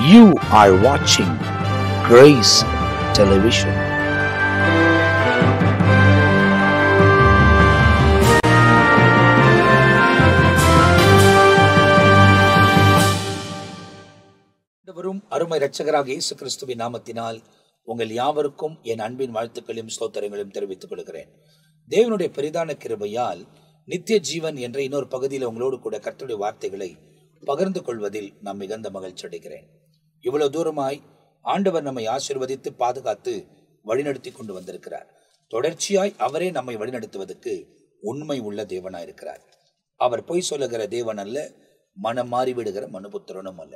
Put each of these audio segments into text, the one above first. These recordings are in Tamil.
You are watching Grace Television. அருமை இரட்சகராக இயேசு கிறிஸ்துவின் நாமத்தினால் உங்கள் யாவருக்கும் என் அன்பின் வாழ்த்துக்களையும் ஸ்தோத்திரங்களையும் தெரிவித்துக் கொள்கிறேன். தேவனுடைய பெரிதான கிருபையால் நித்திய ஜீவன் என்ற இன்னொரு பகுதியில் உங்களோடு கூட கர்த்தருடைய வார்த்தைகளை பகிர்ந்து கொள்வதில் நான் மிகுந்த மகிழ்ச்சி அடைகிறேன். இவ்வளவு தூரமாய் ஆண்டவர் நம்மை ஆசீர்வதித்து பாதுகாத்து வழிநடத்தி கொண்டு வந்திருக்கிறார். தொடர்ச்சியாய் அவரே நம்மை வழிநடத்துவதற்கு உண்மை உள்ள தேவனாயிருக்கிறார். அவர் பொய் சொல்லுகிற தேவன் அல்ல, மனம் மாறிவிடுகிற மனுபுத்திரனும் அல்ல.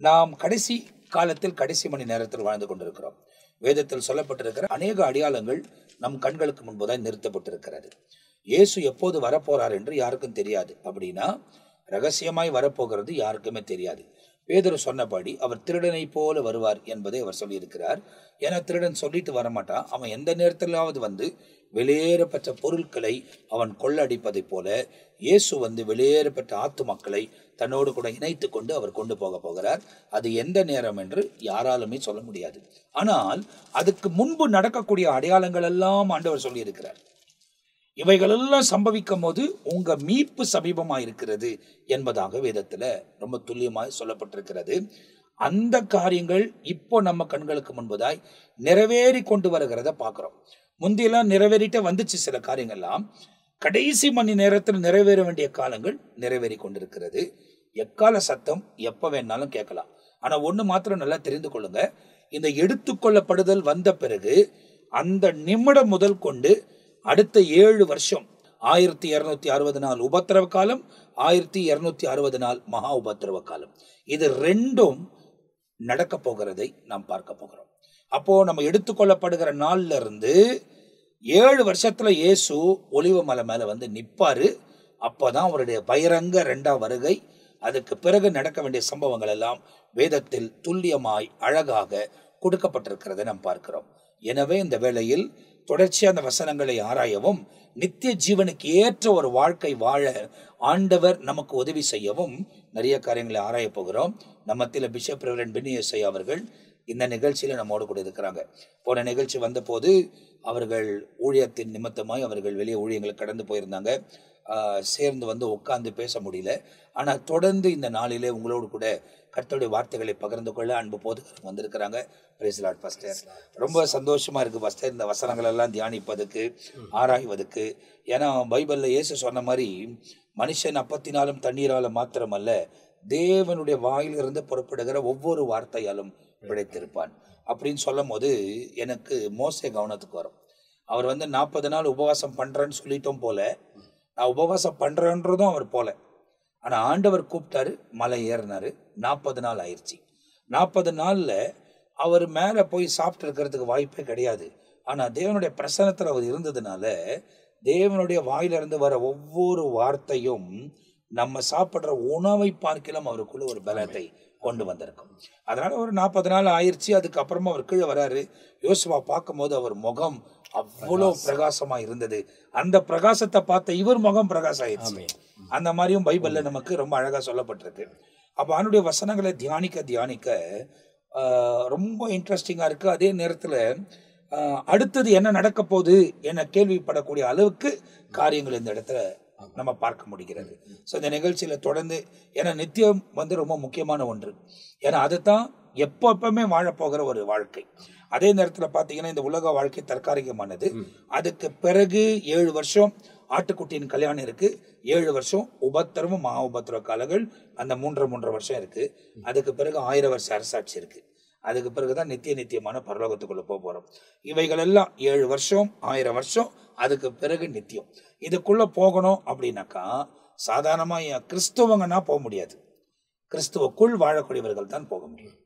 நாம் கடைசி காலத்தில் கடைசி மணி நேரத்தில் வாழ்ந்து கொண்டிருக்கிறோம். வேதத்தில் சொல்லப்பட்டிருக்கிற அநேக அடையாளங்கள் நம் கண்களுக்கு முன்புதான் நிறுத்தப்பட்டிருக்கிறது. இயேசு எப்போது வரப்போறார் என்று யாருக்கும் தெரியாது. அப்படின்னா ரகசியமாய் வரப்போகிறது யாருக்குமே தெரியாது. பேதுரு சொன்னபடி அவர் திருடனை போல வருவார் என்பதை அவர் சொல்லியிருக்கிறார். ஏன்னா திருடன் சொல்லிட்டு வரமாட்டான். அவன் எந்த நேரத்திலாவது வந்து வெளியேறப்பட்ட பொருட்களை அவன் கொள்ளடிப்பதை போல இயேசு வந்து வெளியேறப்பட்ட ஆத்து மக்களை தன்னோடு கூட இணைத்து கொண்டு அவர் கொண்டு போக போகிறார். அது எந்த நேரம் என்று யாராலுமே சொல்ல முடியாது. ஆனால் அதுக்கு முன்பு நடக்கக்கூடிய அடையாளங்கள் எல்லாம் ஆண்டவர் சொல்லியிருக்கிறார். இவைகளெல்லாம் சம்பவிக்கும் போது உங்க மீட்பு சமீபமாக இருக்கிறது என்பதாக வேதத்துல ரொம்ப துல்லியமாய் சொல்லப்பட்டிருக்கிறது. அந்த காரியங்கள் இப்போ நம்ம கண்களுக்கு முன்பதாய் நிறைவேறி கொண்டு வருகிறத பார்க்கிறோம். முந்தியெல்லாம் நிறைவேறிட்ட வந்துச்சு. சில காரியங்கள்லாம் கடைசி மணி நேரத்தில் நிறைவேற வேண்டிய காலங்கள் நிறைவேறி கொண்டிருக்கிறது. எக்கால சத்தம் எப்ப வேணாலும் கேட்கலாம். ஆனா ஒண்ணு மாத்திரம் நல்லா தெரிந்து கொள்ளுங்க, இந்த எடுத்துக்கொள்ளப்படுதல் வந்த பிறகு அந்த நிமிடம் முதல் கொண்டு அடுத்த 7 வருஷம் 1260 நாள் உபத்திரவ காலம், 1260 நாள் மகா உபத்திரவ காலம், இது ரெண்டும் நடக்க போகிறதை நாம் பார்க்க போகிறோம். அப்போ நம்ம எடுத்துக்கொள்ளப்படுகிற நாள்ல இருந்து 7 வருஷத்துல இயேசு ஒலிவ மலை மேல வந்து நிப்பாரு. அப்பதான் அவருடைய பகிரங்க 2ஆம் வருகை. அதுக்கு பிறகு நடக்க வேண்டிய சம்பவங்கள் எல்லாம் வேதத்தில் துல்லியமாய் அழகாக கொடுக்கப்பட்டிருக்கிறதை நாம் பார்க்கிறோம். எனவே இந்த வேளையில் தொடர்ச்சியா அந்த வசனங்களை ஆராயவும் நித்திய ஜீவனுக்கு ஏற்ற ஒரு வாழ்க்கை வாழ ஆண்டவர் நமக்கு உதவி செய்யவும் நிறைய காரியங்களை ஆராய போகிறோம். நம்மத்தில பிஷப் ரெவரண்ட் பென்னி எஸ்ஐ அவர்கள் இந்த நிகழ்ச்சியில நம்மோடு கூட இருக்கிறாங்க. போன நிகழ்ச்சி வந்த போது அவர்கள் ஊழியத்தின் நிமித்தமாய் அவர்கள் வெளியே ஊழியங்களை கடந்து போயிருந்தாங்க. சேர்ந்து வந்து உட்கார்ந்து பேச முடியல. ஆனா தொடர்ந்து இந்த நாளிலே உங்களோடு கூட கர்த்தருடைய வார்த்தைகளை பகிர்ந்து கொள்ள அன்பு போதகர் வந்திருக்கிறாங்க. Praise Lord pastor. ரொம்ப சந்தோஷமா இருக்கு பாஸ்டர் இந்த வசனங்கள் எல்லாம் தியானிப்பதுக்கு, ஆராய்வதற்கு. ஏன்னா பைபிள்ல இயேசு சொன்ன மாதிரி மனுஷன் அப்பத்தினாலும் தண்ணீராலும் மாத்திரமல்ல, தேவனுடைய வாயிலிருந்து புறப்படுகிற ஒவ்வொரு வார்த்தையாலும் பிழைத்திருப்பான் அப்படின்னு சொல்லும் போது எனக்கு மோசே கவனத்துக்கு வரும். அவர் வந்து 40 நாள் உபவாசம் பண்றேன்னு சொல்லிட்டோம் போல, நான் உபவாசம் பண்றேன்றதும் அவர் போல. ஆனா ஆண்டவர் கூப்பிட்டாரு, மலை ஏறினாரு, 40 நாள் ஆயிடுச்சு. 40 நாள்ல அவர் மேல போய் சாப்பிட்டு இருக்கிறதுக்கு வாய்ப்பே கிடையாது. ஆனா தேவனுடைய பிரசன்னத்துல அவர் இருந்ததுனால தேவனுடைய வாயிலிருந்து வர ஒவ்வொரு வார்த்தையும் நம்ம சாப்பிடுற உணவை பார்க்கலாம் அவருக்குள்ள ஒரு பலத்தை கொண்டு வந்திருக்கும். அதனால ஒரு 40 நாள் ஆயிடுச்சு. அதுக்கப்புறமா அவர் கீழே வராரு. யோசுவா பார்க்கும் போது அவர் முகம் அவ்வளோ பிரகாசமா இருந்தது. அந்த பிரகாசத்தை பார்த்த இவர் முகம் பிரகாசம் ஆயிடுச்சு. அந்த மாதிரியும் பைபிள்ல நமக்கு ரொம்ப அழகா சொல்லப்பட்டிருக்கு. அப்ப அவனுடைய வசனங்களை தியானிக்க ரொம்ப இன்ட்ரெஸ்டிங்கா இருக்கு. அதே நேரத்துல அடுத்தது என்ன நடக்க போகுது என கேள்விப்படக்கூடிய அளவுக்கு காரியங்கள் இந்த இடத்துல நம்ம பார்க்க முடிகிறது. ஸோ இந்த நிகழ்ச்சியில தொடர்ந்து, ஏன்னா நித்தியம் வந்து ரொம்ப முக்கியமான ஒன்று. ஏன்னா அதுதான் எப்பவுமே வாழப்போகிற ஒரு வாழ்க்கை. அதே நேரத்தில் பார்த்தீங்கன்னா இந்த உலக வாழ்க்கை தற்காலிகமானது. அதுக்கு பிறகு 7 வருஷம் ஆட்டுக்குட்டியின் கல்யாணம் இருக்கு, 7 வருஷம் உபத்திரமும் மகா உபத்திரவ காலங்கள், அந்த 3.5 வருஷம் இருக்கு. அதுக்கு பிறகு 1000 வருஷ அரசாட்சி இருக்கு. அதுக்கு பிறகுதான் நித்தியமான பரலோகத்துக்குள்ள போறோம். இவைகள் எல்லாம் 7 வருஷம் 1000 வருஷம், அதுக்கு பிறகு நித்தியம். இதுக்குள்ள போகணும் அப்படின்னாக்கா சாதாரணமா கிறிஸ்துவங்கன்னா போக முடியாது. கிறிஸ்துவுக்குள் வாழக்கூடியவர்கள் தான் போக முடியும்.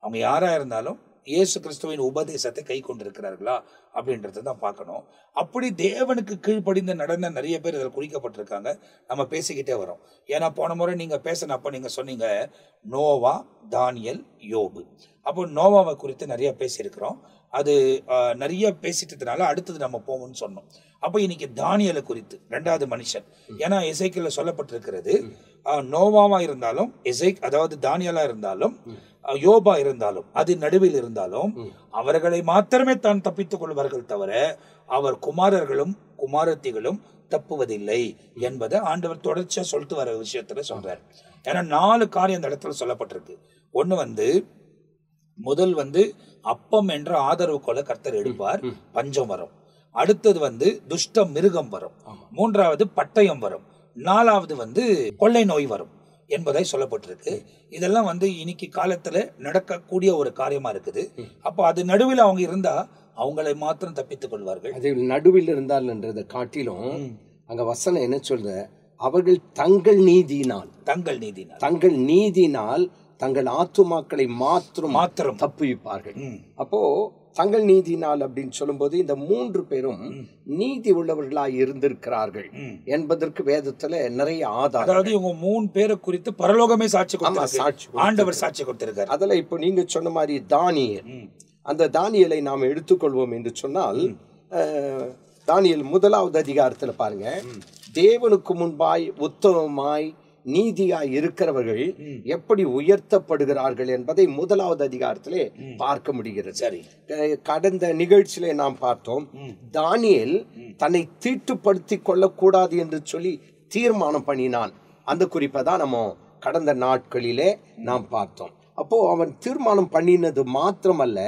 அவங்க யாரா இருந்தாலும் இயேசு கிறிஸ்துவின் உபதேசத்தை கை கொண்டிருக்கிறார்களா அப்படின்றத தான் பார்க்கணும். அப்படி தேவனுக்கு கீழ்ப்படிந்த நடன நிறைய பேர் இதில் குறிக்கப்பட்டிருக்காங்க. நம்ம பேசிக்கிட்டே வரோம். ஏன்னா போன முறை நீங்க பேசினப்ப நீங்க சொன்னீங்க நோவா, தானியல், யோபு. அப்போ நோவாவை குறித்து நிறைய பேசியிருக்கிறோம். அது நிறைய பேசிட்டதுனால அடுத்தது நம்ம போவோம்னு சொன்னோம். அப்போ இன்னைக்கு தானியலை குறித்து 2வது மனுஷன். ஏன்னா எசேக்கியேல்ல சொல்லப்பட்டிருக்கிறது நோவாவா இருந்தாலும் அதாவது தானியலா இருந்தாலும் யோபா இருந்தாலும் அது நடுவில் இருந்தாலும் அவர்களை மாத்திரமே தான் தப்பித்துக் கொள்வார்கள் தவிர அவர் குமாரர்களும் குமாரத்திகளும் தப்புவதில்லை என்பதை ஆண்டவர் தொடர்ச்சியா சொல்லிட்டு வர விஷயத்துல சொல்றாரு. ஏன்னா 4 காரியம் அந்த இடத்துல சொல்லப்பட்டிருக்கு. ஒண்ணு முதல் அப்பம் என்ற ஆதரவு கொள்ள கர்த்தர் எடுப்பார், பஞ்சம் வரும். அடுத்தது துஷ்ட மிருகம் வரும். 3வது பட்டயம் வரும். 4வது கொள்ளை நோய் வரும் என்பதை சொல்லப்பட்டிருக்கு. இதெல்லாம் இன்னைக்கு காலத்துல நடக்கக்கூடிய ஒரு காரியமா இருக்குது. அப்போ அது நடுவில் அவங்க இருந்தா அவங்களை மாத்திரம் தப்பித்துக் கொள்வார்கள். அது நடுவில் இருந்தால்ன்றதை காட்டிலும் அங்க வசனம் என்ன சொல்ற, அவர்கள் தங்கள் நீதினால் தங்கள் ஆத்துமாக்களை மாத்திரம் தப்புவிப்பார்கள். அப்போ தங்கள் நீதினால் அப்படின்னு சொல்லும்போது இந்த 3 பேரும் நீதி உள்ளவர்களாய் இருந்திருக்கிறார்கள் என்பதற்கு வேதத்துல நிறைய ஆதாரம். அதாவது இவங்க 3 பேரை குறித்து பரலோகமே சாட்சி ஆண்டவர் சாட்சி கொடுத்திருக்காரு. அதுல இப்போ நீங்க சொன்ன மாதிரி தானியேல், அந்த தானியேலை நாம் எடுத்துக்கொள்வோம் என்று சொன்னால் தானியேல் 1வது அதிகாரத்துல பாருங்க, தேவனுக்கு முன்பாய் உத்தமமாய் நீதியாய் இருக்கிறவர்கள் எப்படி உயர்த்தப்படுகிறார்கள் என்பதை 1வது அதிகாரத்திலே பார்க்க முடிகிறது. சரி, கடந்த நிகழ்ச்சியிலே நாம் பார்த்தோம், தானியேல் தன்னை தீட்டுப்படுத்திக் கொள்ளக்கூடாது என்று சொல்லி தீர்மானம் பண்ணினான். அந்த குறிப்பை தான் நம்ம கடந்த நாட்களிலே நாம் பார்த்தோம். அப்போ அவன் தீர்மானம் பண்ணினது மாத்திரமல்ல,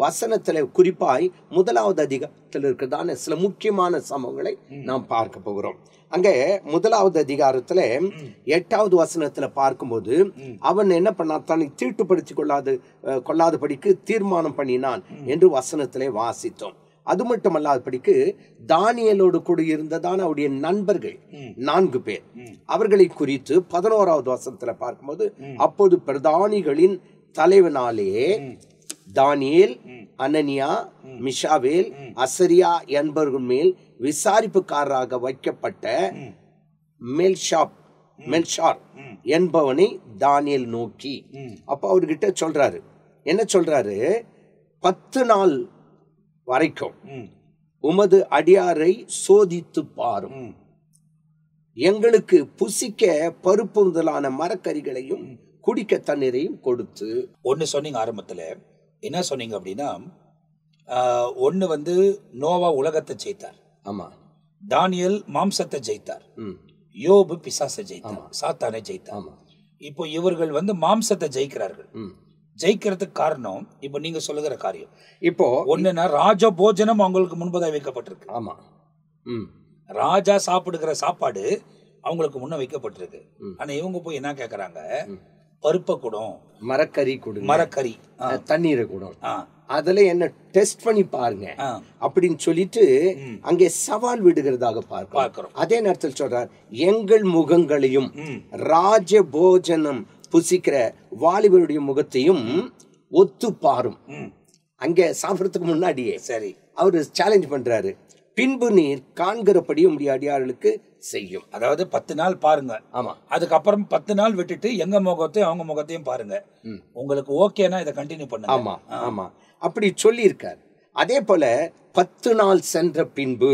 வசனத்துல குறிப்பாய் 1வது அதிகாரத்தில் இருக்கிறதான சில முக்கியமான சம்பவங்களை நாம் பார்க்க போகிறோம். அங்க 1வது அதிகாரத்துல 8வது வசனத்துல பார்க்கும்போது அவன் என்ன பண்ணான், தன்னை தீட்டுப்படுத்திக் கொள்ளாதபடிக்கு தீர்மானம் பண்ணினான் என்று வசனத்திலே வாசித்தோம். அது மட்டுமல்லாதபடிக்கு தானியேலோடு கூட இருந்ததான அவருடைய நண்பர்கள் 4 பேர், அவர்களை குறித்து 11வது வசனத்துல பார்க்கும்போது, அப்போது பிரதானிகளின் தலைவனாலே தானியேல், அனனியா, மிஷாவேல், அசரியா என்பவர்கள் மேல் விசாரிப்புக்காரராக வைக்கப்பட்ட மெல்ஷார் என்பவனை தானியேல் நோக்கி, அப்ப அவர்கிட்ட சொல்றாரு, என்ன சொல்றாரு, 10 நாள் வரைக்கும் உமது அடியாரை சோதித்து பாரும், எங்களுக்கு புசிக்க பருப்பு முதலான மரக்கறிகளையும் குடிக்க தண்ணீரையும் கொடுத்து. ஒன்னு சொன்னீங்க ஆரம்பத்துல, என்ன சொன்னீங்க அப்படின்னா, ஒன்னு நோவா உலகத்தை ஜெயித்தார். ஆமா. தானியேல் மாம்சத்தை ஜெயித்தார். யோபு பிசாசை ஜெயித்தார், சாத்தானை ஜெயித்தார். இப்போ இவர்கள் மாம்சத்தை ஜெயிக்கிறார்கள். ஜெயிக்கிறதுக்கு காரணம் இப்ப நீங்க சொல்லுகிற காரியம். இப்போ ஒண்ணுன்னா ராஜ போஜனம் அவங்களுக்கு முன்பதாக வைக்கப்பட்டிருக்கு. ஆமா. ராஜா சாப்பிடுகிற சாப்பாடு அவங்களுக்கு முன்ன வைக்கப்பட்டிருக்கு. ஆனா இவங்க போய் என்ன கேக்குறாங்க, பருப்பை கூடும், மரக்கறி, தண்ணீரை கூடும், அதுல என்ன டெஸ்ட் பண்ணி பாருங்க அப்படின்னு சொல்லிட்டு அங்கே சவால் விடுகிறதாக பார்க்கிறோம். அதே நேரத்தில் சொல்றார், எங்கள் முகங்களையும் ராஜ போஜனம் புசிக்கிற வாலிபருடைய முகத்தையும் ஒத்து பாரும். அங்க சாப்பிடறதுக்கு முன்னாடியே சரி அவரு சேலஞ்ச் பண்றாரு, பின்பு நீர் காண்கிறபடி உங்களுடைய அடியார்களுக்கு செய்யும். அதாவது 10 நாள் பாருங்க. ஆமா. அதுக்கப்புறம் 10 நாள் விட்டுட்டு எங்க முகத்தையும் அவங்க முகத்தையும் பாருங்க, உங்களுக்கு ஓகேனா இதை கண்டினியூ பண்ணுங்க. ஆமா ஆமா அப்படி சொல்லி இருக்காரு. அதே போல 10 நாள் சென்ற பின்பு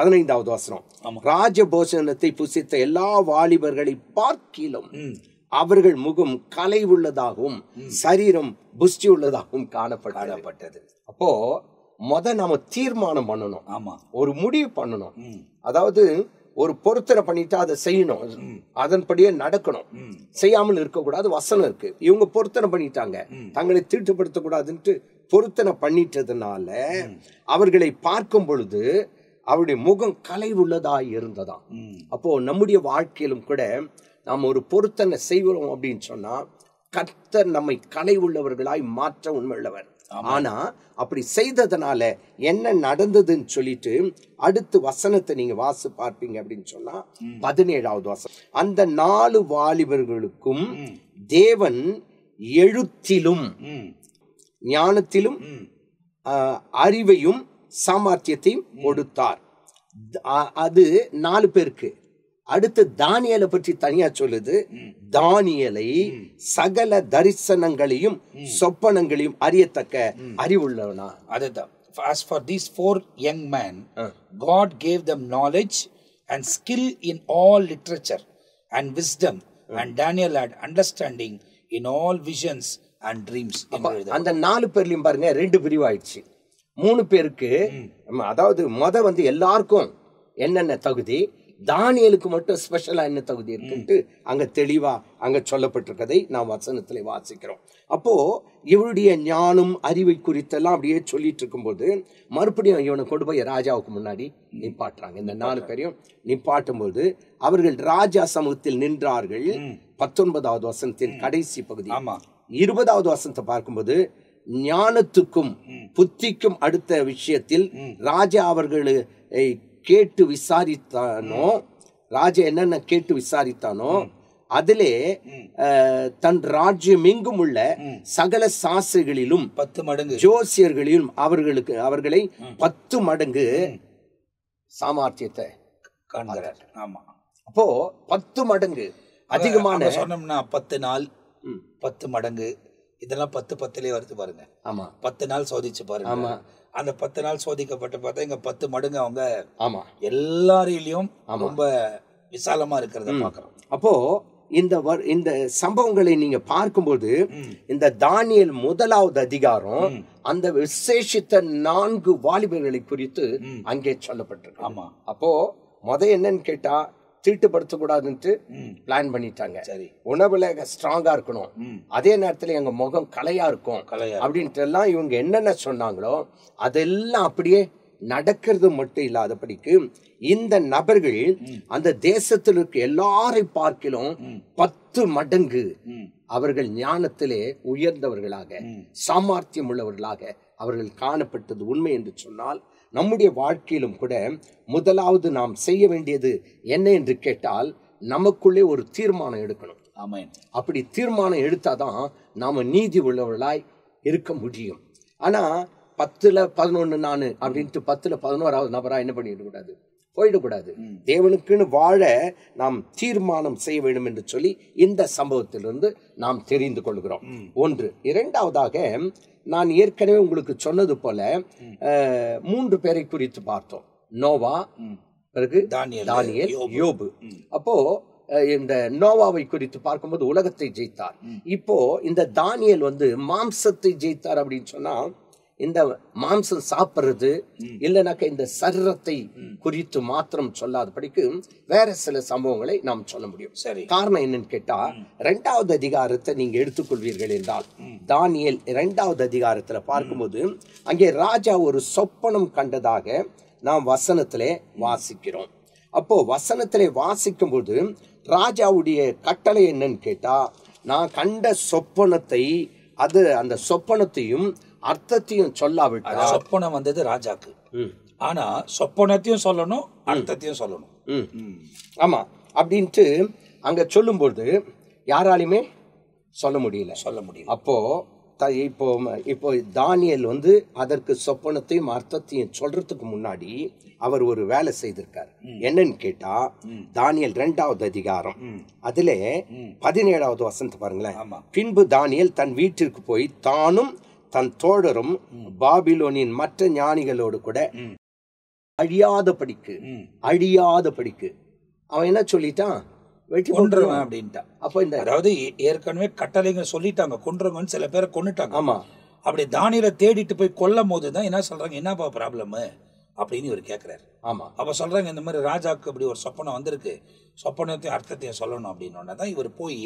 15வது வசனம், ராஜபோஜனத்தை புசித்த எல்லா வாலிபர்களை பார்க்கிலும் அவர்கள் முகம் கலை உள்ளதாகவும் சரீரம் புஷ்டி உள்ளதாகவும் காணப்பட்டது. அப்போ நாம தீர்மானம் பண்ணணும். ஆமா, ஒரு முடிவு பண்ணணும். அதாவது ஒரு பொருத்தனை பண்ணிட்டு அதை செய்யணும், அதன்படியே நடக்கணும், செய்யாமல் இருக்கக்கூடாது. வசனம் இருக்கு, இவங்க பொருத்தனை பண்ணிட்டாங்க, தங்களை தீட்டுப்படுத்த கூடாதுன்ட்டு பொருத்தனை பண்ணிட்டதுனால அவர்களை பார்க்கும் பொழுது அவருடைய முகம் கலை உள்ளதாய் இருந்ததாம். அப்போ நம்முடைய வாழ்க்கையிலும் கூட நாம் ஒரு பொருத்தனை செய்வோம் அப்படின்னு சொன்னா கர்த்தர் நம்மை கலை உள்ளவர்களாய் மாற்ற உண்மையுள்ளவர். ஆனா அப்படி செய்ததுனால என்ன நடந்ததுன்னு சொல்லிட்டு அடுத்து வசனத்தை நீங்க வாசி பார்ப்பீங்க அப்படின்னு சொன்னா 17வது வசனம், அந்த 4 வாலிபர்களுக்கும் தேவன் எழுத்திலும் ஞானத்திலும் அறிவையும் சாமர்த்தியத்தையும் கொடுத்தார். அது 4 பேருக்கு. அடுத்து தானியேலை பற்றி தனியா சொல்லுது, தானியேலை சகல தரிசனங்களையும் சொப்பனங்களையும் அறியத்தக்க அறிவுள்ளவனா. அதுதான். As for these 4 young men, God gave them knowledge and skill in all literature and wisdom and Daniel had understanding in all visions and dreams. அந்த 4 பேர்லயும் பாருங்க 2 பிரிவாயிடுச்சு. 3 பேருக்கு அதாவது வந்து எல்லாருக்கும் என்னென்ன தகுதி, தானியேலுக்கு மட்டும் ஸ்பெஷலா என்ன தகுதி இருக்குன்ட்டு அங்க தெளிவா அங்க சொல்லப்பட்டிருக்கதை நாம் வசனத்திலே வாசிக்கிறோம். அப்போ இவருடைய ஞானம் அறிவை குறித்தெல்லாம் அப்படியே சொல்லிட்டு இருக்கும்போது மறுபடியும் இவனை கொண்டு போய் ராஜாவுக்கு முன்னாடி நிப்பாட்டுறாங்க. இந்த 4 பேரையும் நிப்பாட்டும் போது அவர்கள் ராஜா சமூகத்தில் நின்றார்கள். 19வது வசனத்தின் கடைசி பகுதி. 20வது வசனத்தை பார்க்கும்போது ஞானத்துக்கும் புத்திக்கும் அடுத்த விஷயத்தில் ராஜா அவர்களை கேட்டு விசாரித்தானோ, ராஜா என்னென்ன கேட்டு விசாரித்தானோ அதிலே தன் ராஜ்யம் எங்கும் உள்ள சகல சாஸ்திரிகளிலும் 10 மடங்கு ஜோசியர்களிலும் அவர்களை 10 மடங்கு சாமர்த்தியத்தை காண்கிறார். ஆமா, அப்போ 10 மடங்கு அதிகமான சொன்னோம்னா 10 நாள் 10 மடங்கு இதெல்லாம் 10 வருது பாருங்க. ஆமா, 10 நாள் சோதிச்சு பாருங்க. ஆமா, அந்த 10 நாள் சோதிக்கப்பட்டு பார்த்தா இங்க 10 மடங்கு அவங்க ஆமா எல்லாரிலும் ரொம்ப விசாலமா இருக்கிறத பாக்குறோம். அப்போ இந்த சம்பவங்களை நீங்க பார்க்கும்போது இந்த தானியேல் 1வது அதிகாரம் அந்த விசேஷித்த 4 வாலிபர்களை குறித்து அங்கே சொல்லப்பட்டிருக்கு. ஆமா, அப்போ என்னன்னு கேட்டா தீட்டுப்படுத்தக்கூடாதுன்ட்டு பிளான் பண்ணிட்டாங்க. சரி, உணவுல ஸ்ட்ராங்கா இருக்கணும், அதே நேரத்துல எங்க முகம் கலையா இருக்கும் அப்படின்ட்டு எல்லாம் இவங்க என்னென்ன சொன்னாங்களோ அதெல்லாம் அப்படியே நடக்கிறது மட்டும் இல்லாதபடிக்கு இந்த நபர்கள் அந்த தேசத்தில் இருக்க எல்லாரை பார்க்கிலும் 10 மடங்கு அவர்கள் ஞானத்திலே உயர்ந்தவர்களாக சாமர்த்தியம் உள்ளவர்களாக அவர்கள் காணப்பட்டது உண்மை என்று சொன்னால், நம்முடைய வாழ்க்கையிலும் கூட முதலாவது நாம் செய்ய வேண்டியது என்ன என்று கேட்டால் நமக்குள்ளே ஒரு தீர்மானம் எடுக்கணும். ஆமென். அப்படி தீர்மானம் எடுத்தாதான் நாம நீதி உள்ளவர்களாய் இருக்க முடியும். ஆனா 10ல் 11 நானு அப்படின்ட்டு 10ல் 11வது நபரா என்ன பண்ணிடக்கூடாது, போயிடக்கூடாது. தேவனுக்குன்னு வாழ நாம் தீர்மானம் செய்ய வேண்டும் என்று சொல்லி இந்த சம்பவத்திலிருந்து நாம் தெரிந்து கொள்கிறோம். 1. 2வதாக நான் ஏற்கனவே உங்களுக்கு சொன்னது போல 3 பேரை குறித்து பார்த்தோம். நோவா, பிறகு தானியேல், யோபு. அப்போ இந்த நோவாவை குறித்து பார்க்கும்போது உலகத்தை ஜெயித்தார். இப்போ இந்த தானியேல் மாம்சத்தை ஜெயித்தார் அப்படின்னு சொன்னா இந்த மாம்சம் சாப்பிடுறது இல்லைனாக்க இந்த சரீரத்தை குறித்து மாத்திரம் சொல்லாதபடிக்கு வேற சில சம்பவங்களை நாம் சொல்ல முடியும். சரி, காரணம் என்னன்னு கேட்டா 2வது அதிகாரத்தை நீங்க எடுத்துக்கொள்வீர்கள் என்றால் தானியேல் 2வது அதிகாரத்துல பார்க்கும்போது அங்கே ராஜா ஒரு சொப்பனம் கண்டதாக நாம் வசனத்திலே வாசிக்கிறோம். அப்போ வசனத்திலே வாசிக்கும் போது ராஜாவுடைய கட்டளை என்னன்னு கேட்டா, நான் கண்ட சொப்பனத்தை அந்த சொப்பனத்தையும் அர்த்தத்தையும் சொல்லாவிட்டா, சொப்பனம் வந்தது ராஜாக்கு, ஆனா சொப்பனத்தையும் சொல்லணும் அர்த்தத்தையும் சொல்லணும். ஆமா, அப்படின்ட்டு அங்க சொல்லும்போது யாராலுமே சொல்ல முடியல. அப்போ இப்போ தானியேல் அதற்கு சொப்பனத்தையும் அர்த்தத்தையும் சொல்றதுக்கு முன்னாடி அவர் ஒரு வேலை செய்திருக்கார். என்னன்னு கேட்டா தானியேல் 2வது அதிகாரம் அதுல 17வது வசனத்தை பாருங்களேன். பின்பு தானியேல் தன் வீட்டிற்கு போய் தானும் தன் தோழரும் பாபிலோனின் மற்ற ஞானிகளோடு கூட அழியாதபடிக்கு அவன் என்ன சொல்லிட்டான், வெட்டி கொன்றுவான் அப்படின்ட்டான். அப்ப அதாவது ஏற்கனவே கட்டளைங்க சொல்லிட்டாங்க, கொன்றுங்கன்னு சில பேரை கொன்னுட்டாங்க. ஆமா, அப்படி தானியேலை தேடிட்டு போய் கொல்லும் போதுதான் என்ன சொல்றாங்க, என்னப்பா ப்ராப்ளம் அப்படின்னு இவர் கேட்கிறாரு. ஆமா, அப்ப சொல்றாங்க இந்த மாதிரி ராஜாவுக்கு அப்படி ஒரு சொப்பனம் வந்திருக்கு, சொப்பனத்தையும் அர்த்தத்தையும் சொல்லணும் அப்படின்னு தான் இவர் போய்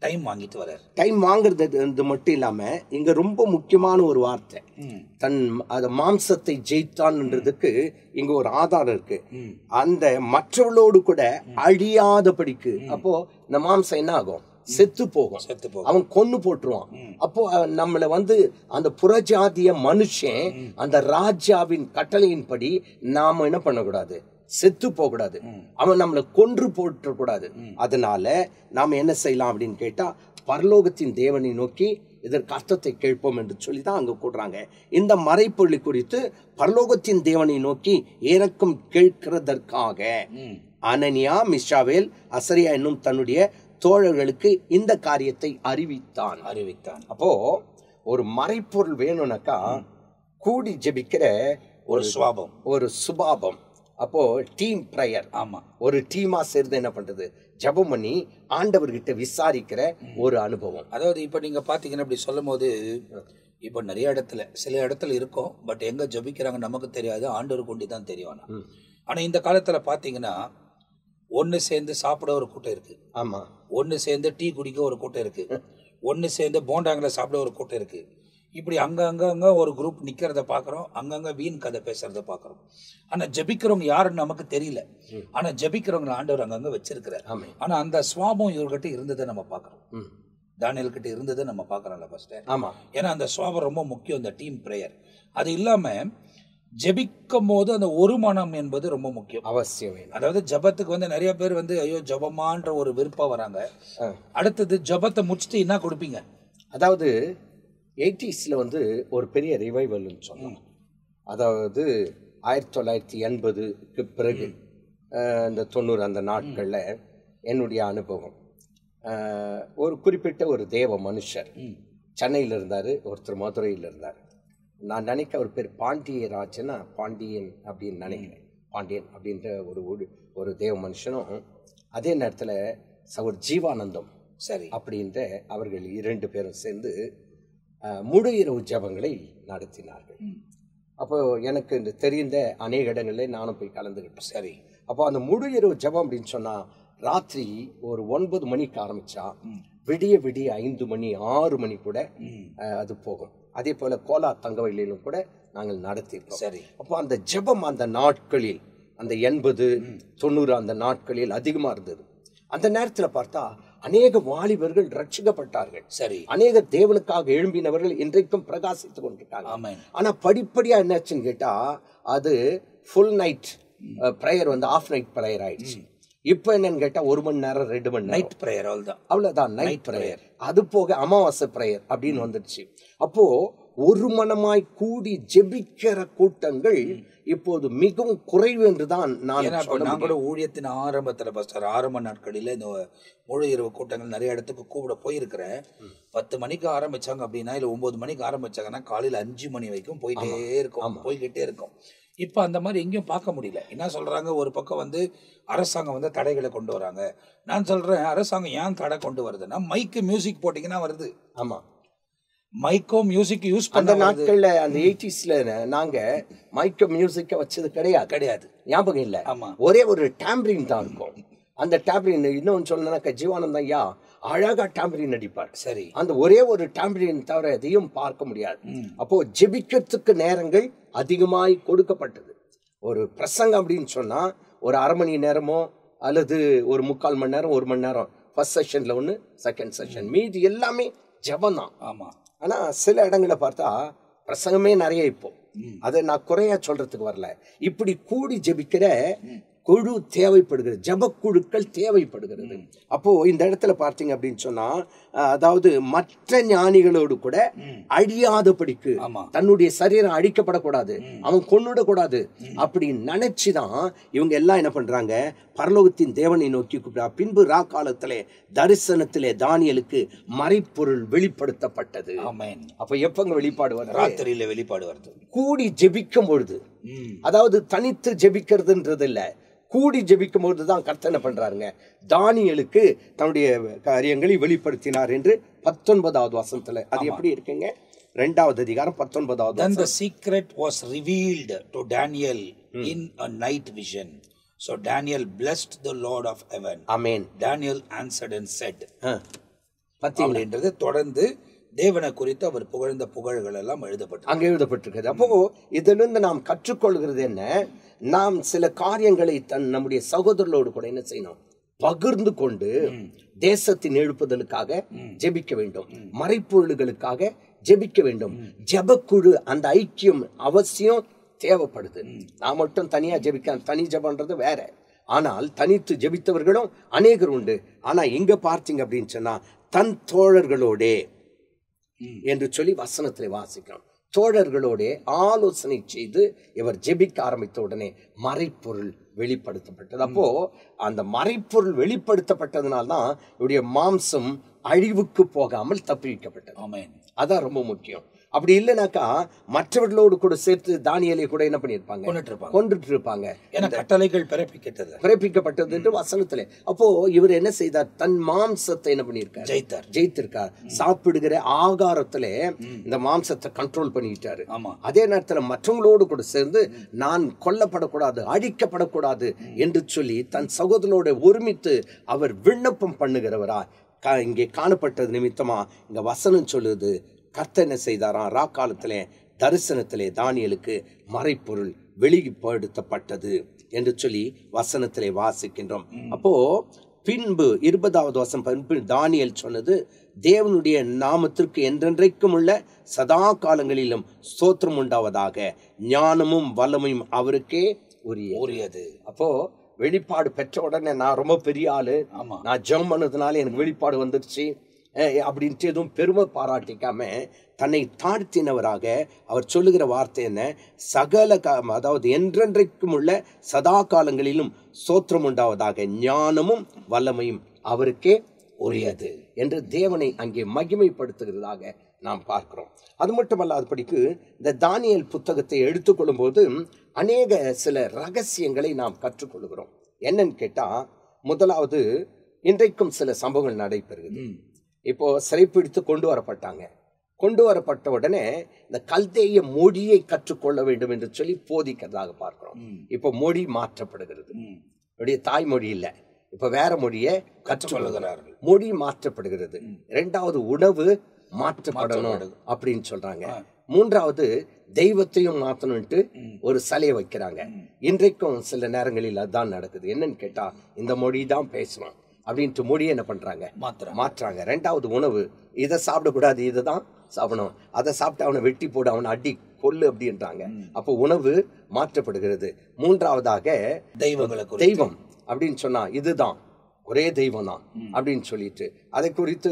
டைம் வாங்கிட்டு வர்றாரு. டைம் வாங்குறது மட்டும் இல்லாம இங்க ரொம்ப முக்கியமான ஒரு வார்த்தை, தன் மாம்சத்தை ஜெயித்தான்ன்றதுக்கு இங்க ஒரு ஆதாரம் இருக்கு. அந்த மற்றவர்களோடு கூட அழியாதபடிக்கு. அப்போ இந்த மாம்சம் என்ன ஆகும், செத்து போகும், அவன் கொன்னு போட்டுருவான். அப்போ நம்மள அந்த புறஜாதிய மனுஷன் அந்த ராஜாவின் கட்டளையின்படி நாம என்ன பண்ணக்கூடாது, செத்து போகக்கூடாது, அவன் நம்மளை கொன்று போட்டுற கூடாது. அதனால நாம என்ன செய்யலாம் அப்படின்னு கேட்டா பரலோகத்தின் தேவனை நோக்கி இதற்கு அர்த்தத்தை கேட்போம் என்று சொல்லிதான் அங்க கூடுறாங்க. இந்த மறைப்பொருளை குறித்து பரலோகத்தின் தேவனை நோக்கி இரக்கம் கேட்கிறதற்காக அனனியா, மிஷாவேல், அசரியா என்னும் தன்னுடைய தோழர்களுக்கு இந்த காரியத்தை அறிவித்தான். அப்போ ஒரு மறைப்பொருள் வேணும்னாக்கா கூடி ஜெபிக்கிற ஒரு சுபாவம். அப்போ டீம் பிரேயர். ஆமா, ஒரு டீமா சேர்ந்து என்ன பண்றது, ஜெபம் பண்ணி ஆண்டவர்கிட்ட விசாரிக்கிற ஒரு அனுபவம். அதாவது இப்ப நீங்க பாத்தீங்கன்னா இப்படி சொல்லும் போது, இப்ப நிறைய இடத்துல சில இடத்துல இருக்கும், பட் எங்க ஜபிக்கிறாங்க நமக்கு தெரியாது, ஆண்டவர் கொண்டு தான் தெரியும். ஆனா இந்த காலத்துல பாத்தீங்கன்னா ஒன்னு சேர்ந்து சாப்பிட ஒரு கூட்டம் இருக்கு, ஆமா, ஒன்னு சேர்ந்து டீ குடிக்க ஒரு கூட்டம் இருக்கு, ஒன்னு சேர்ந்து போண்டாங்களை சாப்பிட ஒரு கூட்டம் இருக்கு. இப்படி அங்க ஒரு குரூப் நிக்கிறத பாக்குறோம், அங்கங்க வீண் கதை பேசுறத பாக்குறோம். ஆனா ஜபிக்கிறவங்க யாருன்னு நமக்கு தெரியல. ஆனா ஜபிக்கிறவங்க ஆண்டவர் அங்கங்க வச்சிருக்கிறார். ஆனா அந்த சுவாபம் இவர்கிட்ட இருந்ததை நம்ம பாக்குறோம், தானியேல் கிட்ட இருந்ததை நம்ம பாக்குறோம்ல ஃபர்ஸ்ட். ஆமா, ஏன்னா அந்த சுவாபம் ரொம்ப முக்கியம், இந்த டீம் பிரேயர். அது இல்லாம ஜெபிக்கும் போது அந்த ஒரு மனம் என்பது ரொம்ப முக்கியம், அவசியம். அதாவது ஜபத்துக்கு நிறைய பேர் ஐயோ ஜபமான்ற ஒரு விருப்பம் வராங்க. அடுத்தது ஜபத்தை முடிச்சுட்டு என்ன கொடுப்பீங்க? அதாவது 80s ஒரு பெரிய ரிவைவல் சொன்னோம். அதாவது 1980க்கு பிறகு இந்த 90 அந்த நாட்களில் என்னுடைய அனுபவம், ஒரு குறிப்பிட்ட ஒரு தேவ மனுஷர் சென்னையில் இருந்தார், ஒருத்தர் மதுரையில் இருந்தார். நான் நினைக்க அவர் பேர் பாண்டியராஜனா, பாண்டியன் அப்படின்னு நினைக்கிறேன். பாண்டியன் அப்படின்ற ஒரு தேவ மனுஷனும், அதே நேரத்தில் ஒரு ஜீவானந்தம் சரி அப்படின்ற அவர்கள் 2 பேரும் சேர்ந்து முழு இரவு ஜபங்களை நடத்தினார்கள். அப்போ எனக்கு இந்த தெரிந்த அநேக இடங்களில் நானும் போய் கலந்துக்கிட்டேன். சரி, அப்போ அந்த முழு இரவு ஜபம் அப்படின்னு சொன்னா ராத்திரி ஒரு 9 மணிக்கு ஆரம்பிச்சா விடிய 5 மணி 6 மணி கூட அது போகும். அதே போல கோலார் தங்கவயலிலும் கூட நாங்கள் நடத்தியிருக்கோம். சரி, அப்போ அந்த ஜெபம் அந்த நாட்களில், அந்த 80 90 அந்த நாட்களில் அதிகமா இருந்தது. அந்த நேரத்தில் பார்த்தா அநேக வாலிபர்கள் ரட்சிக்கப்பட்டார்கள். சரி, அநேக தேவனுக்காக எழும்பினவர்கள் இன்றைக்கும் பிரகாசித்துக் கொண்டிருக்காங்க. ஆனா படிப்படியா என்னாச்சுன்னு கேட்டா அது full night prayer of night prayer ஆயிடுச்சு. இப்ப என்னன்னு கேட்டா 1 மணி நேரம் 2 மணி நைட் பிரேயர், அவ்வளவுதான் நைட் பிரேயர். அது போக அமாவாசை பிரேயர் அப்படின்னு வந்துடுச்சு. அப்போ ஒரு மனமாய் கூடி ஜெபிக்கிற கூட்டங்கள் இப்போது மிகவும் குறைவு என்றுதான் நான் கூட ஊழியத்தின் ஆரம்பத்தில் ஆரம்ப நாட்களில் இந்த முழு இரவு கூட்டங்கள் நிறைய இடத்துக்கு கூப்பிட போயிருக்கிறேன். 10 மணிக்கு ஆரம்பிச்சாங்க அப்படின்னா, இல்லை 9 மணிக்கு ஆரம்பிச்சாங்கன்னா காலையில் 5 மணி வரைக்கும் போய்கிட்டே இருக்கும். இப்ப அந்த மாதிரி எங்கேயும் பார்க்க முடியல. என்ன சொல்றாங்க, ஒரு பக்கம் அரசாங்கம் தடைகளை கொண்டு வராங்க. நான் சொல்றேன், அரசாங்கம் ஏன் தடை கொண்டு வருதுன்னா, மைக்கு மியூசிக் போட்டீங்கன்னா வருது. ஆமா, மைக்கோ மியூசிக் யூஸ் பண்ண நாட்கள்ல அந்த 80sல நாங்க மைக்கோ மியூசிக்க வச்சது கிடையாது, ஞாபகம் இல்ல. ஒரே ஒரு டாம்பரின் தான் இருக்கும். அந்த டாம்பரின் இன்னொன்னு சொல்லணும்னாக்க ஜீவானந்தம் ஐயா அழகா டாம்பரின் அடிப்பார். சரி, அந்த ஒரே ஒரு டாம்பரின் தவிர எதையும் பார்க்க முடியாது. அப்போ ஜெபிக்கிறதுக்கு நேரங்கள் அதிகமாய் கொடுக்கப்பட்டது. ஒரு பிரசங்கம் அப்படின்னு சொன்னா ஒரு அரை மணி நேரமோ அல்லது ஒரு 3/4 மணி நேரம் 1 மணி நேரம், ஃபர்ஸ்ட் செஷன்ல 1, செகண்ட் செஷன், மீதி எல்லாமே ஜெபம் தான். ஆமா, ஆனா சில இடங்களை பார்த்தா பிரசங்கமே நிறைய. இப்போ அதை நான் குறையா சொல்றதுக்கு வரல. இப்படி கூடி ஜெபிக்கிற குழு தேவைப்படுகிறது, ஜபக்குழுக்கள் தேவைப்படுகிறது. அப்போ இந்த இடத்துல பார்த்தீங்க அப்படின்னு சொன்னா, அதாவது மற்ற ஞானிகளோடு கூட அழியாதபடிக்கு, தன்னுடைய சரீரம் அழிக்கப்படக்கூடாது, அவன் கொன்னுடக்கூடாது அப்படி நினைச்சுதான் இவங்க எல்லாம் என்ன பண்றாங்க, பரலோகத்தின் தேவனை நோக்கி கூப்பிட்டா. பின்பு காலத்திலே தரிசனத்திலே தானியேலுக்கு மறைப்பொருள் வெளிப்படுத்தப்பட்டது. அப்ப எப்பங்க வெளிப்பாடு வருது? ராத்திரியில வெளிப்பாடு வருது. கூடி ஜெபிக்கும் பொழுது, அதாவது தனித்து ஜெபிக்கிறதுன்றது இல்ல, கூடி ஜெபிக்கும் பொழுதுதான் கர்த்தர் என்ன பண்றாருங்க, தானியேலுக்கு தன்னுடைய காரியங்களை வெளிப்படுத்தினார் என்று 19வது வசனத்துல. அது எப்படி இருக்குங்க? 2வது அதிகாரம் 19வது. Then the secret was revealed to Daniel in a night vision. So Daniel blessed the Lord of heaven. Amen. Daniel answered and said. அப்படின்றது தொடர்ந்து தேவனை குறித்து அவர் புகழ்ந்த புகழ்கள் எல்லாம் அங்கே எழுதப்பட்டிருக்கிறது. அப்போ இதிலிருந்து நாம் கற்றுக்கொள்கிறது என்ன? நாம் சில காரியங்களை நம்முடைய சகோதரர்களோடு கூட என்ன செய்யணும், பகிர்ந்து கொண்டு தேசத்தின் எழுப்புதலுக்காக ஜெபிக்க வேண்டும், மறைப்பொருளுகளுக்காக ஜெபிக்க வேண்டும். ஜெபக்குழு அந்த ஐக்கியம் அவசியம் தேவைப்படுது. நான் மட்டும் தனியா ஜெபிக்க, தனி ஜெபன்றது வேற. ஆனால் தனித்து ஜெபித்தவர்களும் அநேகர் உண்டு. ஆனா இங்க பார்த்தீங்க அப்படின்னு சொன்னா, தன் தோழர்களோடே என்று சொல்லி வசனத்திலே வாசிக்கிறோம். தோழர்களோட ஆலோசனை செய்து இவர் ஜெபிக்க ஆரம்பித்த உடனே மறைப்பொருள் வெளிப்படுத்தப்பட்டது. அப்போ அந்த மறைப்பொருள் வெளிப்படுத்தப்பட்டதுனால்தான் இவருடைய மாம்சம் அழிவுக்கு போகாமல் தப்பிக்கப்பட்டது. ஆமென். அதான் ரொம்ப முக்கியம். அப்படி இல்லைனாக்கா மற்றவர்களோடு கூட சேர்த்து தானியேலை கூட என்ன பண்ணிருப்பாங்க, கொண்டுட்டு இருப்பாங்க. ஏன்னா கட்டளைகள் பிறப்பிக்கப்பட்டது என்று வசனத்துல. அப்போ இவர் என்ன செய்தார், தன் மாம்சத்தை என்ன பண்ணிருக்கார், ஜெயித்திருக்கார். சாப்பிடுகிற ஆகாரத்துல இந்த மாம்சத்தை கண்ட்ரோல் பண்ணிட்டாரு. அதே நேரத்துல மற்றவங்களோடு கூட சேர்ந்து நான் கொல்லப்படக்கூடாது, அழிக்கப்படக்கூடாது என்று சொல்லி தன் சகோதரனோட ஒருமித்து அவர் விண்ணப்பம் பண்ணுகிறவரா இங்கே காணப்பட்டது நிமித்தமா இங்க வசனம் சொல்லுது, கர்த்தர் என்ன செய்தாராம், ராக்காலத்திலே தரிசனத்திலே தானியேலுக்கு மறைப்பொருள் வெளிப்படுத்தப்பட்டது என்று சொல்லி வசனத்திலே வாசிக்கின்றோம். அப்போ பின்பு 20வது வசனம் தானியேல் சொன்னது, தேவனுடைய நாமத்திற்கு என்றென்றைக்கும் உள்ள சதா காலங்களிலும் ஸ்தோத்திரம் உண்டாவதாக, ஞானமும் வல்லமையும் அவருக்கே உரியது. அப்போ வெளிப்பாடு பெற்ற உடனே நான் ரொம்ப பெரிய ஆளு, நான் ஜெபம் பண்ணதுனால எனக்கு வெளிப்பாடு வந்துருச்சு அப்படின்ட்டு எதுவும் பெருமை பாராட்டிக்காம தன்னை தாழ்த்தினவராக அவர் சொல்லுகிற வார்த்தை என்ன, சகல அதாவது என்றென்றைக்கும் உள்ள சதா காலங்களிலும் ஸ்தோத்திரம் உண்டாவதாக, ஞானமும் வல்லமையும் அவருக்கே உரியது என்று தேவனை அங்கே மகிமைப்படுத்துகிறதாக நாம் பார்க்கிறோம். அது மட்டுமல்லாதபடிக்கு இந்த தானியேல் புத்தகத்தை எடுத்துக்கொள்ளும் போது அநேக சில ரகசியங்களை நாம் கற்றுக்கொள்கிறோம். என்னன்னு கேட்டா, முதலாவது இன்றைக்கும் சில சம்பவங்கள் நடைபெறுகிறது. இப்போ சிறைப்பிடித்து கொண்டு வரப்பட்டாங்க. கொண்டு வரப்பட்ட உடனே இந்த கல்தேய மொழியை கற்றுக்கொள்ள வேண்டும் என்று சொல்லி போதிக்கிறதாக பார்க்கிறோம். இப்போ மொழி மாற்றப்படுகிறது. தாய்மொழி இல்லை, இப்ப வேற மொழியை கற்றுக்கொள்கிறார்கள். மொழி மாற்றப்படுகிறது. இரண்டாவது உணவு மாற்றப்படணும் அப்படின்னு சொல்றாங்க. மூன்றாவது தெய்வத்தையும் மாற்றணும்ட்டு ஒரு சிலையை வைக்கிறாங்க. இன்றைக்கும் சில நேரங்களில் அதுதான் நடக்குது. என்னன்னு கேட்டா, இந்த மொழி தான் பேசணும் அப்படின்ட்டு மொழியை என்ன பண்றாங்க, மாற்றாங்க. ரெண்டாவது உணவு, இதை சாப்பிடக்கூடாது, இதுதான் சாப்பிடணும், அதை சாப்பிட்டு அவனை வெட்டி போடு, அவனை அடி கொல்லு அப்படின்றாங்க. அப்போ உணவு மாற்றப்படுகிறது. மூன்றாவதாக தெய்வம் அப்படின்னு சொன்னா இதுதான் ஒரே தெய்வம் தான் அப்படின்னு சொல்லிட்டு அதை குறித்து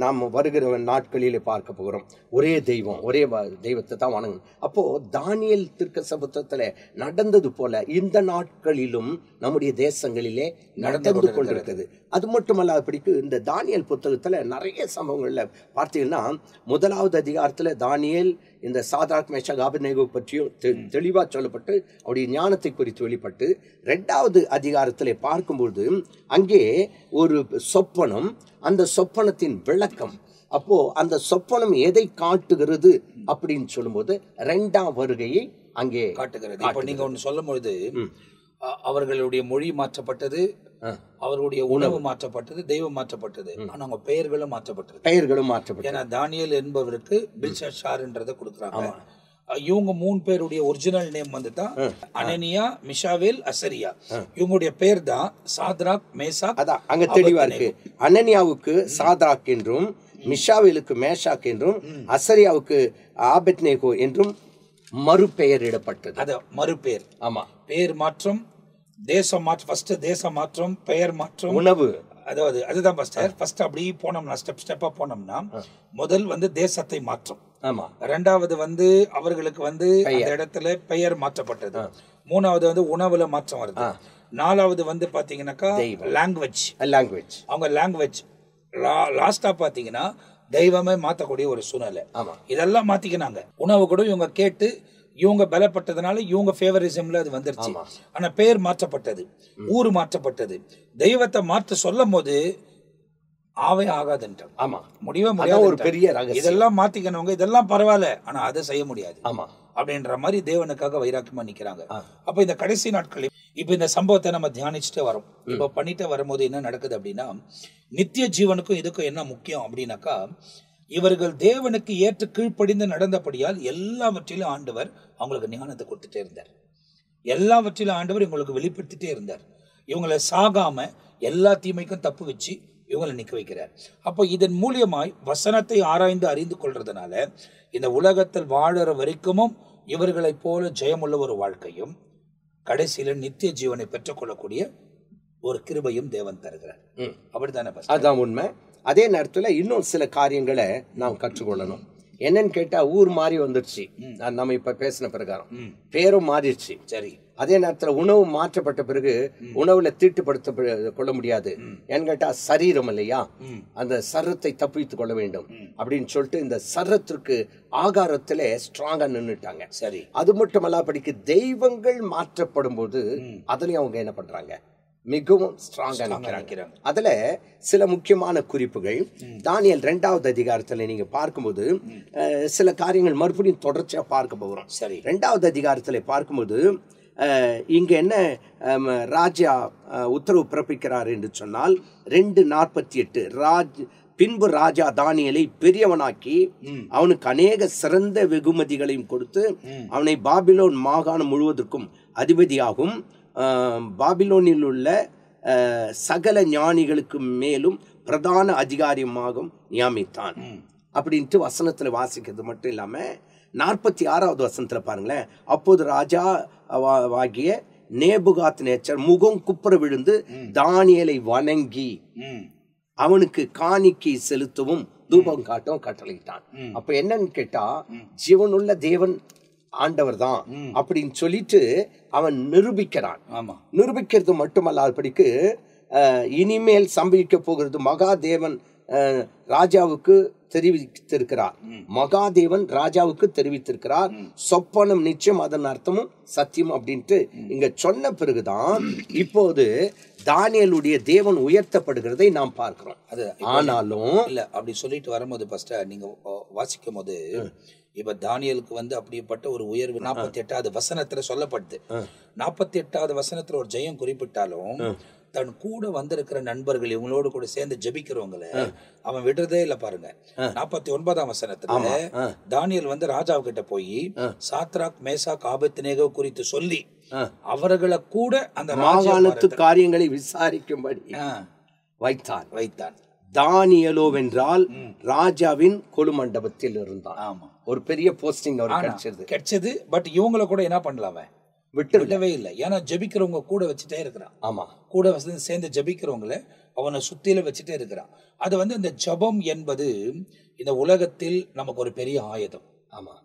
நாம் வருகிற நாட்களிலே பார்க்க போகிறோம். ஒரே தெய்வம், ஒரே தெய்வத்தை தான் வணங்கணும். அப்போ தானியேல் தீர்க்கதரிசன புத்தகத்துல நடந்தது போல இந்த நாட்களிலும் நம்முடைய தேசங்களிலே நடந்து கொண்டிருக்குது. அது மட்டுமல்லாதபடிக்கு இந்த தானியேல் புத்தகத்துல நிறைய சம்பவங்கள்ல பார்த்தீங்கன்னா, 1வது அதிகாரத்துல தானியேல் இந்த சாத்ராக் மேஷாக் ஆபேத்நேகோ பற்றியும் தெளிவா சொல்லப்பட்டு அவருடைய ஞானத்தை குறித்து வெளிப்பட்டு, 2வது அதிகாரத்திலே பார்க்கும்போது அங்கே ஒரு சொப்பனம், அந்த சொப்பனத்தின் விளக்கம். அப்போ அந்த சொப்பனம் எதை காட்டுகிறது அப்படின்னு சொல்லும்போது 2ஆம் வருகையை அங்கே காட்டுகிறது. இப்போ நீங்க ஒன்று சொல்லும் பொழுது அவர்களுடைய மொழி மாற்றப்பட்டது, அவருடைய உணவு மாற்றப்பட்டது, தெய்வம் மாற்றப்பட்டது, ஆனா அவங்க பெயர்களும் மாற்றப்பட்டது. ஏன்னா தானியேல் என்பவருக்கு பில்ஷாஷார்ன்றதை கொடுக்குறாங்க. இவங்க 3 பேருடைய ஒரிஜினல் நேம் வந்துதான் அனனியா, மிஷாவேல், அசரியா. இவங்களுடைய பேர் தான் சாத்ராக், மேசாக். அதான் அங்க தெளிவா இருக்கு. அனனியாவுக்கு சாத்ராக் என்றும், மிஷாவேலுக்கு மேஷாக் என்றும், அசரியாவுக்கு ஆபேத்நேகோ என்றும் மறுபெயரிடப்பட்டது. அது மறுபெயர். ஆமா, பெயர் மாற்றம், தேசம் மாற்றம். ஃபர்ஸ்ட் தேசம் மாற்றம், பெயர் மாற்றம், உணவு. அதாவது அதுதான் ஃபர்ஸ்ட் அப்படி போனோம்னா, ஸ்டெப்பா போனோம்னா, முதல் தேசத்தை மாற்றம். ஆமா. 2வது அவர்களுக்கு அந்த இடத்துல பெயர் மாற்றப்பட்டது. 3வது உணவுல மாற்றம் வருது. 4வது பாத்தீங்கன்னாக்கா லாங்குவேஜ். அவங்க லாங்குவேஜ். லாஸ்டா பாத்தீங்கன்னா தெய்வமே மாத்தக்கூடிய ஒரு சூழ்நிலை. இதெல்லாம் மாத்திக்கினாங்க. உணவு கூட இவங்க கேட்டு இவங்க பலப்பட்டதுனால இவங்க ஃபேவரிசம்ல அது வந்துருச்சு. ஆனா பேர் மாற்றப்பட்டது, ஊர் மாற்றப்பட்டது. தெய்வத்தை மாற்ற சொல்லும் போது ஆவே ஆகாதுன்ற முடிவே முடியாது. ஒரு பெரிய ரகசியம். இதெல்லாம் மாத்திக்கணுங்க, இதெல்லாம் பரவாயில்ல, ஆனா அதை செய்ய முடியாது அப்படின்ற மாதிரி தேவனுக்காக வைராக்கியமா நிக்கிறாங்க. அப்ப இந்த கடைசி நாட்களில் இப்ப இந்த சம்பவத்தை நம்ம தியானிச்சுட்டே வரோம். இப்ப பண்ணிட்டு வரும்போது என்ன நடக்குது அப்படின்னா, நித்திய ஜீவனுக்கும் இதுக்கும் என்ன முக்கியம் அப்படின்னாக்கா, இவர்கள் தேவனுக்கு ஏற்று கீழ்ப்படிந்து நடந்தபடியால் எல்லாவற்றிலும் ஆண்டவர் அவங்களுக்கு ஞானத்தை கொடுத்துட்டே இருந்தார். எல்லாவற்றிலும் ஆண்டவர் இவங்களுக்கு வெளிப்படுத்திட்டே இருந்தார். இவங்களை சாகாம எல்லா தீமைக்கும் தப்பு வச்சு இவங்களை நிக்க வைக்கிறார். அப்போ இதன் மூலியமாய் வசனத்தை ஆராய்ந்து அறிந்து கொள்றதுனால இந்த உலகத்தில் வாழற வரைக்கும் இவர்களை போல ஜெயமுள்ள ஒரு வாழ்க்கையும் கடைசியில நித்திய ஜீவனை பெற்றுக்கொள்ளக்கூடிய ஒரு கிருபையும் தேவன் தருகிறார். அப்படித்தானே? அதுதான் உண்மை. அதே நேரத்துல இன்னும் சில காரியங்களை நாம் கற்றுக்கொள்ளணும். என்னன்னு கேட்டா ஊர் மாறி வந்துருச்சு. நம்ம இப்ப பேசின பிரகாரம் பேரும் மாறிடுச்சு. சரி. அதே நேரத்துல உணவு மாற்றப்பட்ட பிறகு உணவுல தீட்டுப்படுத்த கொள்ள முடியாது. ஏன்னு கேட்டா சரீரம் இல்லையா, அந்த சரத்தை தப்பித்துக் கொள்ள வேண்டும் அப்படின்னு சொல்லிட்டு இந்த சரத்திற்கு ஆகாரத்திலே ஸ்ட்ராங்கா நின்னுட்டாங்க. சரி. அது மட்டுமல்ல, படிக்கு தெய்வங்கள் மாற்றப்படும் போது அதுலயும் அவங்க என்ன பண்றாங்க, மிகவும் ஸ்ட்ராங்கா நிற்கிறாங்க. அதுல சில முக்கியமான குறிப்புகள் தானியேல் 2வது அதிகாரத்துல நீங்க பார்க்கும்போது சில காரியங்கள் மறுபடியும் தொடர்ச்சியா பார்க்க போகிறோம். சரி. 2வது அதிகாரத்துல பார்க்கும்போது இங்க என்ன ராஜா உத்தரவு பிறப்பிக்கிறார் என்று சொன்னால் 2:48 பின்பு ராஜா தானியேலை பெரியவனாக்கி அவனுக்கு அநேக சிறந்த வெகுமதிகளையும் கொடுத்து அவனை பாபிலோன் மாகாணம் முழுவதற்கும் அதிபதியாகும் பாபிலோனில் உள்ள சகல ஞானிகளுக்கு மேலும் பிரதான அதிகாரியமாகவும் நியமித்தான் அப்படின்ட்டு வசனத்துல வாசிக்கிறது மட்டும் இல்லாம 46வது வசனத்துல பாருங்களேன். அப்போது ராஜா ஆகிய நேபுகாத் நேச்சர் முகம் குப்புற விழுந்து தானியேலை வணங்கி அவனுக்கு காணிக்கை செலுத்தவும் தூபம் காட்டவும் கட்டளையிட்டான். அப்ப என்னன்னு கேட்டா, ஜீவனுள்ள தேவன் ஆண்டவர் தான் அப்படின்னு சொல்லிட்டு அவன் நிரூபிக்கிறான். நிரூபிக்கிறது மட்டுமல்லாதபடிக்கு இனிமேல் சம்பவிக்க போகிறது மகாதேவன் ராஜாவுக்கு தெரிவித்திருக்கிறார். மகாதேவன் ராஜாவுக்கு தெரிவித்திருக்கிறார். சொப்பனம் நிச்சயம், அதன் அர்த்தமும் சத்தியம் அப்படின்ட்டு இங்க சொன்ன பிறகுதான் இப்போது தானியேலுடைய தேவன் உயர்த்தப்படுகிறதை நாம் பார்க்கிறோம். அது ஆனாலும் இல்ல அப்படி சொல்லிட்டு வரும்போது ஃபர்ஸ்ட் நீங்க வாசிக்கும் போது இப்ப தானியேலுக்கு அப்படிப்பட்ட ஒரு உயர்வு 48வது வசனத்துல சொல்லப்படுது. 48வது வசனத்துல ஒரு ஜெயம் குறிப்பிட்டாலும் தன் கூட வந்திருக்கிற நண்பர்கள் இவங்களோடு கூட சேர்ந்து ஜெபிக்கிறவங்கள அவன் விடுறதே இல்ல. பாருங்க 49ஆம் வசனத்துல தானியேல் ராஜாவு கிட்ட போய் சாத்ராக் மேசாக் ஆபேத்நேகோ குறித்து சொல்லி அவர்களை கூட அந்த மாகாணத்து காரியங்களை விசாரிக்கும்படி வைத்தான். தானியேலோவென்றால் ராஜாவின் கொலுமண்டபத்தில் இருந்தான். ஆமா, ஒரு பெரிய போஸ்டிங் அவருக்கு கிடைச்சது. பட் இவங்கள கூட என்ன பண்ணலாமே, விடவே இல்லை. ஏன்னா ஜெபிக்கிறவங்க கூட வச்சுட்டே இருக்கிறான். ஆமா, கூட சேர்ந்து ஜெபிக்கிறவங்கள அவனை சுத்தியில வச்சுட்டே இருக்கிறான். அது இந்த ஜபம் என்பது இந்த உலகத்தில் நமக்கு ஒரு பெரிய ஆயுதம். ஆமா,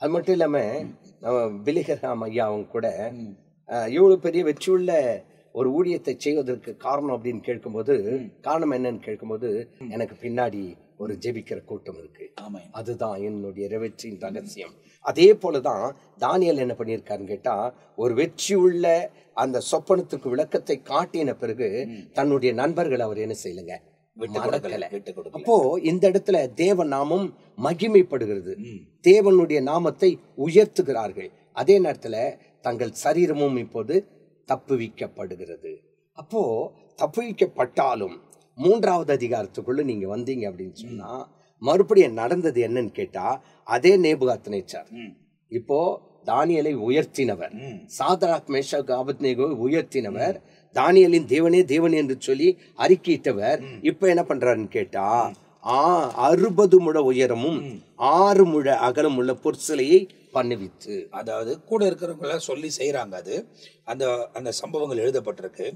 அது மட்டும் இல்லாம நம்ம பிலிகராம் ஐயா அவங்க கூட இவ்வளவு பெரிய வெற்றியுள்ள ஒரு ஊழியத்தை செய்வதற்கு காரணம் அப்படின்னு கேட்கும்போது, காரணம் என்னன்னு கேட்கும்போது, எனக்கு பின்னாடி ஒரு ஜெபிக்கிற கூட்டம் இருக்கு, அதுதான் என்னுடைய வெற்றியின் ரகசியம். அதே போலதான் தானியேல் என்ன பண்ணியிருக்காருன்னு கேட்டா, ஒரு வெற்றி உள்ள அந்த சொப்பனத்துக்கு விளக்கத்தை காட்டின பிறகு தன்னுடைய நண்பர்கள் அவர் என்ன செய்யலுங்க, அப்போ இந்த இடத்துல தேவ நாமம் மகிமைப்படுகிறது, தேவனுடைய நாமத்தை உயர்த்துகிறார்கள். அதே நேரத்துல தங்கள் சரீரமும் இப்போது தப்புவிக்கப்படுகிறது. அப்போ தப்புவிக்கப்பட்டாலும் 3வது அதிகாரத்துக்குள்ள நீங்க வந்தீங்க அப்படின்னு சொன்னா மறுபடியும் நடந்தது என்னன்னு கேட்டா, அதே நேபுகாத்நேச்சார் இப்போ தானியேலை உயர்த்தினவர், சாத்ராக் மேஷாக் ஆபேத்நேகோவை உயர்த்தினவர், தானியேலின் தேவனே தேவனே என்று சொல்லி அறிக்கையிட்டவர் இப்ப என்ன பண்றாருன்னு கேட்டா, 60 முழ உயரமும் 6 முழ அகலம் உள்ள பொற்சிலையை பண்ணுவித்து, அதாவது கூட இருக்கிறவங்கள சொல்லி செய்யறாங்க. அது அந்த அந்த சம்பவங்கள் எழுதப்பட்டிருக்கு.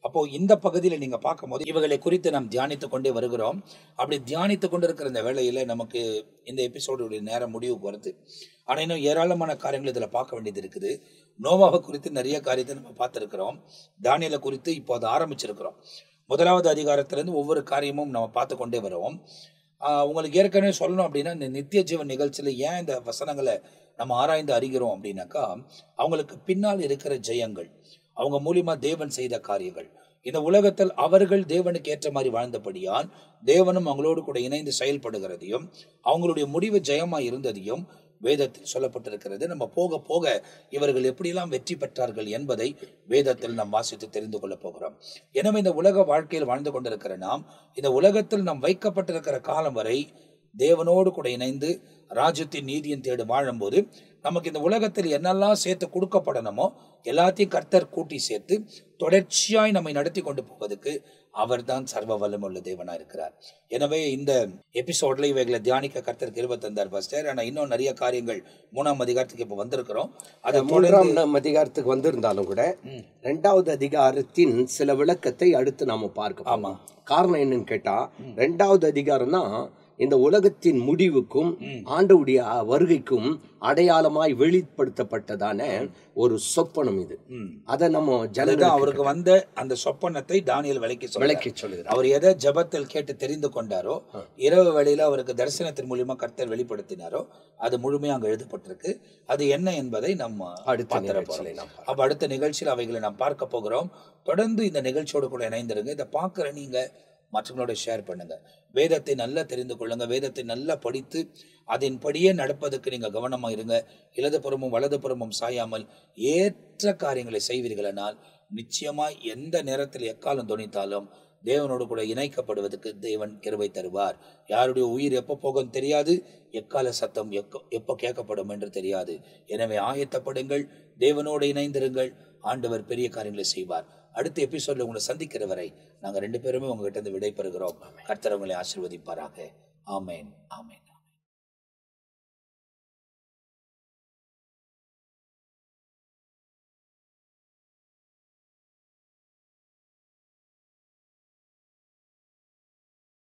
அப்போ இந்த பகுதியில் நீங்க பார்க்கும் போது இவர்களை குறித்து நாம் தியானித்துக் கொண்டே வருகிறோம். அப்படி தியானித்துக் கொண்டு இருக்கிற இந்த வேளையில நமக்கு இந்த எபிசோடுடைய நேரம் முடிவுக்கு வருது. ஆனா இன்னும் ஏராளமான காரியங்கள் இதுல பார்க்க வேண்டியது இருக்குது. நோவாவை குறித்து நிறைய காரியத்தை நம்ம பார்த்திருக்கிறோம். தானியேலை குறித்து இப்போ அதை ஆரம்பிச்சிருக்கிறோம். 1வது அதிகாரத்திலிருந்து ஒவ்வொரு காரியமும் நம்ம பார்த்து கொண்டே வருவோம். உங்களுக்கு ஏற்கனவே சொல்லணும் அப்படின்னா, இந்த நித்திய ஜீவன் நிகழ்ச்சியில ஏன் இந்த வசனங்களை நம்ம ஆராய்ந்து அறிகிறோம் அப்படின்னாக்கா, அவங்களுக்கு பின்னால் இருக்கிற ஜெயங்கள், அவங்க மூலியமா தேவன் செய்த காரியங்கள், இந்த உலகத்தில் அவர்கள் தேவனுக்கு ஏற்ற மாதிரி வாழ்ந்தபடியால் தேவனும் அவங்களோடு கூட இணைந்து செயல்படுகிறதையும் அவங்களுடைய முடிவு ஜெயமா இருந்ததையும் வேதத்தில் சொல்லப்பட்டிருக்கிறது. நம்ம போக போக இவர்கள் எப்படியெல்லாம் வெற்றி பெற்றார்கள் என்பதை வேதத்தில் நாம் வாசித்து தெரிந்து கொள்ள போகிறோம். எனவே இந்த உலக வாழ்க்கையில் வாழ்ந்து கொண்டிருக்கிற நாம், இந்த உலகத்தில் நாம் வைக்கப்பட்டிருக்கிற காலம் வரை தேவனோடு கூட இணைந்து ராஜ்யத்தின் நீதியின் தேடு வாழும்போது நமக்கு இந்த உலகத்தில் என்னெல்லாம் சேர்த்து கொடுக்கப்படணுமோ எல்லாத்தையும் கர்த்தர் கூட்டி சேர்த்து தொடர்ச்சியாய் நம்மை நடத்தி கொண்டு போவதற்கு அவர் தான் சர்வ வல்லமுள்ள தேவனா இருக்கிறார். எனவே இந்த எபிசோட்ல இவைகளை தியானிக்க கர்த்தர் கிருபை தந்தார் பாஸ்டர். ஆனா இன்னும் நிறைய காரியங்கள் 3ஆம் அதிகாரத்துக்கு இப்ப வந்திருக்கிறோம். அது 3ஆம் அதிகாரத்துக்கு வந்திருந்தாலும் கூட 2வது அதிகாரத்தின் சில விளக்கத்தை அடுத்து நாம பார்க்க. ஆமா, காரணம் என்னன்னு கேட்டா, 2வது அதிகாரம் தான் இந்த உலகத்தின் முடிவுக்கும் ஆண்டவுடைய வருகைக்கும் அடையாளமாய் வெளிப்படுத்தப்பட்டதான ஒரு சொப்பனம் இது. அதை நம்ம அதுதான் அவருக்கு வந்த அந்த சொப்பனத்தை தானியேல் விளக்கி சொல்லுகிறார். அவர் எதை ஜெபத்தில் கேட்டு தெரிந்து கொண்டாரோ, இரவு வேளையில அவருக்கு தரிசனத்தின் மூலியமா கர்த்தர் வெளிப்படுத்தினாரோ, அது முழுமையாக அங்க எழுதப்பட்டிருக்கு. அது என்ன என்பதை நம்ம அப்ப அடுத்த நிகழ்ச்சியில் அவைகளை நாம் பார்க்க போகிறோம். தொடர்ந்து இந்த நிகழ்ச்சியோடு கூட இணைந்திருங்க. இதை பார்க்கிற நீங்க மற்றவங்களோட ஷேர் பண்ணுங்க. வேதத்தை நல்லா தெரிந்து கொள்ளுங்க. வேதத்தை நல்லா படித்து அதன்படியே நடப்பதற்கு நீங்க கவனமா இருங்க. இடதுபுறமும் வலதுபுறமும் சாயாமல் ஏற்ற காரியங்களை செய்வீர்களானால் நிச்சயமாய் எந்த நேரத்தில் எக்காலம் துணித்தாலும் தேவனோடு கூட இணைக்கப்படுவதற்கு தேவன் கிருபை தருவார். யாருடைய உயிர் எப்போ போகும் தெரியாது, எக்கால சத்தம் எப்போ கேட்கப்படும் என்று தெரியாது. எனவே ஆயத்தப்படுங்கள், தேவனோடு இணைந்திருங்கள். ஆண்டவர் பெரிய காரியங்களை செய்வார். அடுத்த எபிசோட்ல உங்களை சந்திக்கிற வரை நாங்கள் 2 பேருமே உங்ககிட்ட இருந்து விடை பெறுகிறோம். கர்த்தர் உங்களை ஆசீர்வதிப்பாராக. ஆமேன், ஆமேன்.